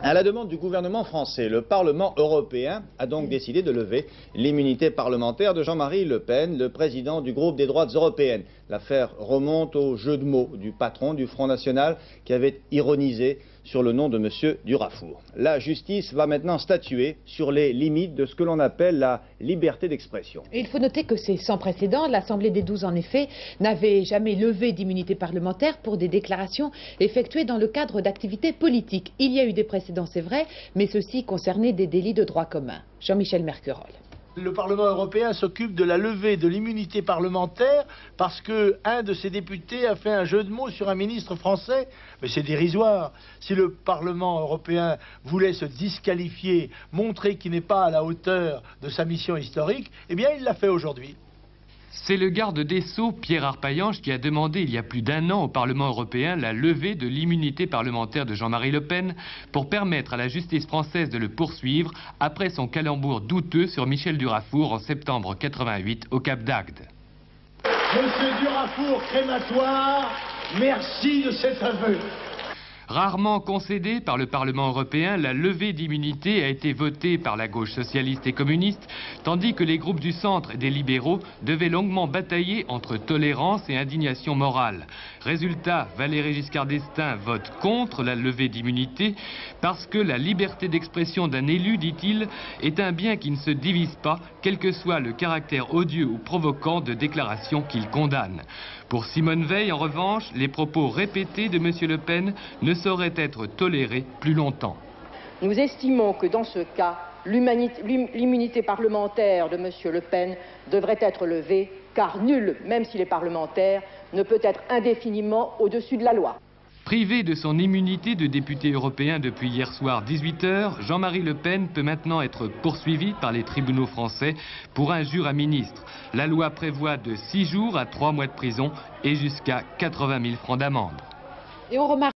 À la demande du gouvernement français, le Parlement européen a donc décidé de lever l'immunité parlementaire de Jean-Marie Le Pen, le président du groupe des droites européennes. L'affaire remonte au jeu de mots du patron du Front National qui avait ironisé sur le nom de M. Durafour. La justice va maintenant statuer sur les limites de ce que l'on appelle la liberté d'expression. Il faut noter que c'est sans précédent. L'Assemblée des 12, en effet, n'avait jamais levé d'immunité parlementaire pour des déclarations effectuées dans le cadre d'activités politiques. Il y a eu des précédents, c'est vrai, mais ceux-ci concernaient des délits de droit commun. Jean-Michel Mercurol. Le Parlement européen s'occupe de la levée de l'immunité parlementaire parce qu'un de ses députés a fait un jeu de mots sur un ministre français. Mais c'est dérisoire. Si le Parlement européen voulait se disqualifier, montrer qu'il n'est pas à la hauteur de sa mission historique, eh bien il l'a fait aujourd'hui. C'est le garde des Sceaux, Pierre Arpaillange, qui a demandé il y a plus d'1 an au Parlement européen la levée de l'immunité parlementaire de Jean-Marie Le Pen pour permettre à la justice française de le poursuivre après son calembour douteux sur Michel Durafour en septembre 88 au Cap d'Agde. Monsieur Durafour, crématoire, merci de cet aveu. Rarement concédée par le Parlement européen, la levée d'immunité a été votée par la gauche socialiste et communiste, tandis que les groupes du centre et des libéraux devaient longuement batailler entre tolérance et indignation morale. Résultat, Valéry Giscard d'Estaing vote contre la levée d'immunité parce que la liberté d'expression d'un élu, dit-il, est un bien qui ne se divise pas, quel que soit le caractère odieux ou provoquant de déclarations qu'il condamne. Pour Simone Veil, en revanche, les propos répétés de M. Le Pen ne sauraient être tolérés plus longtemps. Nous estimons que dans ce cas, l'immunité parlementaire de M. Le Pen devrait être levée, car nul, même s'il est parlementaire, ne peut être indéfiniment au-dessus de la loi. Privé de son immunité de député européen depuis hier soir 18 h, Jean-Marie Le Pen peut maintenant être poursuivi par les tribunaux français pour injure à ministre. La loi prévoit de 6 jours à 3 mois de prison et jusqu'à 80 000 francs d'amende. Et on remarque